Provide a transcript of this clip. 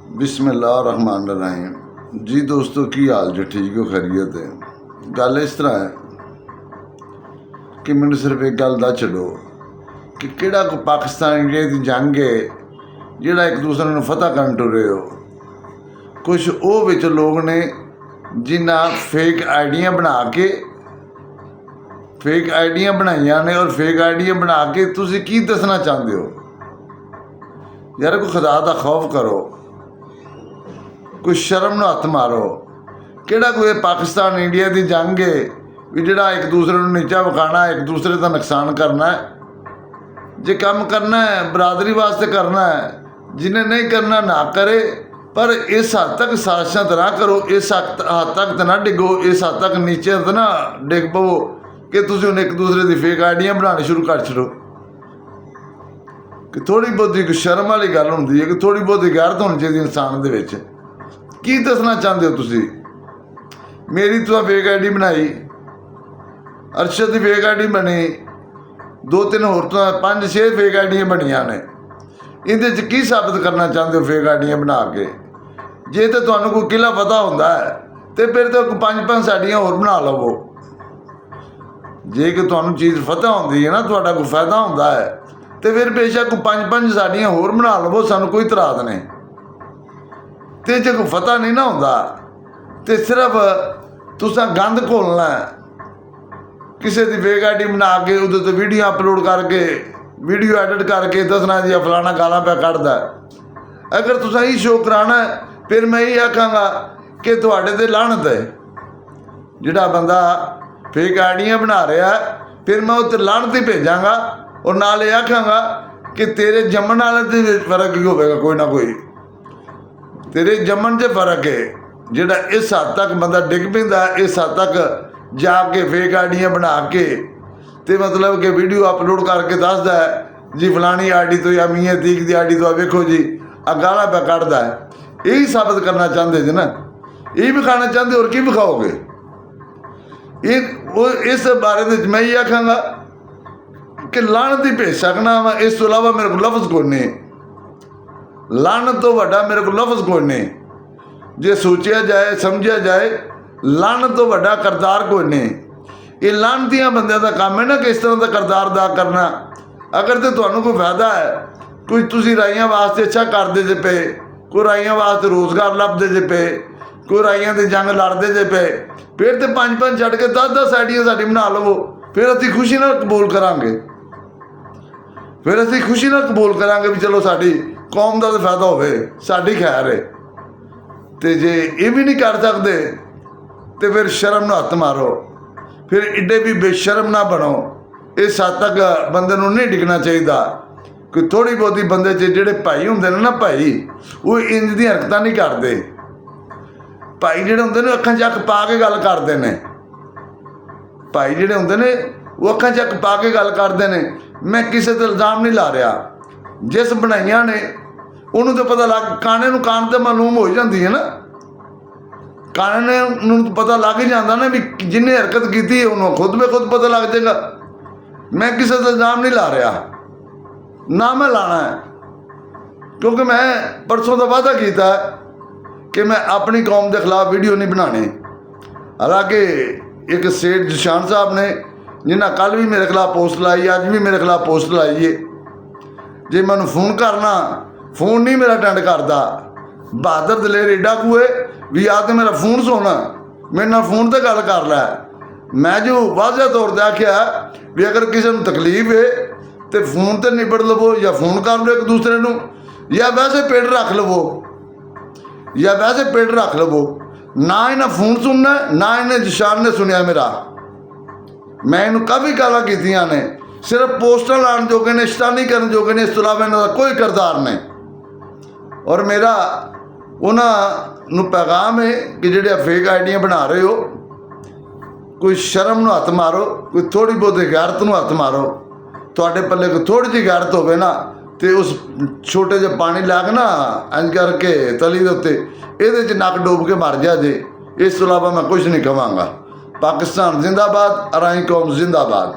बिस्मिल्लाहिर्रहमानिर्रहीम। जी दोस्तों, की हाल जो ठीक हो, खैरियत है। गल इस तरह है कि मैंने सिर्फ एक गल दस छो कि किहड़ा को पाकिस्तान इंडिया की जंग है जिहड़ा एक दूसरे को फतह करन टुरे हो। कुछ वो विच लोग ने जिन्हें फेक आईडियाँ बनाइया ने और फेक आईडियाँ बना के तुसीं की दसना चाहते हो। यार कोई खुदा दा खौफ करो, कोई शर्म न हथ मारो। किहड़ा कोई पाकिस्तान इंडिया की जंग है भी जिहड़ा एक दूसरे को नीचा विखाना, एक दूसरे का नुकसान करना है। जे काम करना है बरादरी वास्ते करना है, जिन्हें नहीं करना ना करे, पर इस हद तक साजिशां तो ना करो, इस हद तक तो ना डिगो, इस हद तक नीचे तो ना डिग पवो कि तुसीं हुण एक दूसरे की फेक आईडियाँ बनानी शुरू कर छड़ो। कि थोड़ी बहुती शर्म वाली गल होंदी है कि थोड़ी बहुती गैरत होनी चाहिए इंसान दे विच। की दसना चाहते हो तुसीं? मेरी तो फेक आईडी बनाई, अरशद की फेक आईडी बनी, 2-3 होर तो 5-6 फेक आईडियाँ बनिया ने। इहदे च की साबित करना चाहते हो फेक आईडियाँ बना के? जे तो तुहानूं कोई किला पता होंदा है तो फिर तो 5-5 साड़ियाँ होर बना लवो। जे कि तुहानूं चीज़ पता होंदी है ना, तुहाडा कोई फायदा होंदा है तो फिर बेशक 5-5 साड़ियाँ होर बना लवो, सानूं कोई इतराज़ नहीं। तो जो कोई पता नहीं ना होंदा तो सिर्फ तुसां गंद घोलना है, किसी की फेक आईडी बना के उहदे ते वीडियो अपलोड करके, वीडियो एडिट करके दसना जी फलाना गालां पे कढ़दा। अगर तुसां ही शो कराना है फिर मैं यही आखांगा कि तुहाडे ते लानत है। जिहड़ा बंदा फेक आईडियाँ बना रहा है फिर मैं उत्ते लानत ही भेजांगा और नाल ये आखांगा कि तेरे जम्मन वाले ते फर्क ही होवेगा, कोई ना कोई तेरे जम्मन च फर्क है। जिहड़ा इस हद तक बंदा डिग पैंदा, इस हद तक जाके फेक आईडियाँ बना के ते मतलब कि वीडियो अपलोड करके दसदा है जी फलानी आईडी तो या मियाँ तीक की आईडी तो वेखो जी आ गाला पे कढ़दा है। यही साबित करना चाहते जी ना, यही विखाना चाहते, और की विखाओगे? इस बारे में मैं ये आखांगा कि लानत ही भेज सकना वा, इस तो इलावा मेरे को लफ्ज़ कोई नहीं। लानत तो वड्डा मेरे को लफ्ज़ कोई नहीं। जे सोचा जाए समझा जाए लानत तो वड्डा करतार कोई नहीं। ये लानतियां बंदे का काम है ना कि इस तरह का करतार अदा करना। अगर तो तुहानूं कोई फायदा है, कोई तुसीं राइयां वास्ते अच्छा करदे जे पे, कोई राइयां वास्ते रोज़गार लभदे जे पे, कोई राइयां दी जंग लड़दे जे पे, फिर तो 5-5 छड्ड के 10-10 आईडियां साडी बना लवो। फिर असीं खुशी नाल कबूल करांगे, फिर असीं खुशी नाल कबूल करांगे भी चलो साडी कौम का तो फायदा होवे, साडी खैर है। तो जे ये भी नहीं कर सकते तो फिर शर्म न हथ मारो, फिर एडे भी बेशर्म ना बनो। इस हद तक बंदे नूं नहीं डिगना चाहिए। कोई थोड़ी बहुती बंदे च जिहड़े भाई हुंदे ने ना, भाई वो इंज दी हरकतां नहीं करते। भाई जिहड़े हुंदे ने अखां च अख पा के गल करदे ने, भाई जिहड़े हुंदे ने वो अखां च अख पा के गल करदे ने। मैं किसी ते इल्ज़ाम नहीं ला रहा, जिस बनाइया ने उन्होंने तो पता लग, काने नूं कान तो मालूम हो जाती है ना, काने नूं पता लग ही जाता ना भी जिन्हें हरकत की उन्होंने खुद में खुद पता लग जाएगा। मैं किसी से इल्ज़ाम नहीं ला रहा, ना मैं लाना है, क्योंकि मैं परसों का वादा किया कि मैं अपनी कौम के खिलाफ वीडियो नहीं बनाने। हालांकि एक सेठ जशान साहब ने जिन्हें कल भी मेरे खिलाफ पोस्ट लाई, अज भी मेरे खिलाफ पोस्ट लाई है। जे मैं फोन करना, फोन नहीं मेरा अटेंड करता। बहादुर दलेर एडा कुए भी आ तो मेरा फोन सुन, मेरे नाल फोन पर गल कर लै। मैं जो वाजह तौर पर आख्या भी अगर किसी को तकलीफ है तो फोन तो निबड़ लवो, या फोन कर लो एक दूसरे को, या वैसे पेड़ रख लवो, या वैसे पेड़ रख लवो। ना इन्हें फोन सुनना, ना इन्हें जशान ने सुनिया मेरा। मैं इन्हूं काफ़ी गालां कीतियां ने, सिर्फ पोस्टर लाने जोगे ने, शैतानी करने जोगे ने, इस तो इलावा इन्हों कोई किरदार नहीं। और मेरा उन्होंने पैगाम है कि जिहड़े फेक आईडियाँ बना रहे हो, कोई शर्म नूं हथ मारो, कोई थोड़ी बहुत गैरत नूं हथ मारो। तुहाडे पल्ले कोई थोड़ी जी गैरत होवे ना तो उस छोटे जे पानी ला के ना इंज करके तली दे उत्ते इहदे च नक डूब के मर जा जे। इस तो इलावा मैं कुछ नहीं कहांगा। पाकिस्तान जिंदाबाद, अराई कौम जिंदाबाद।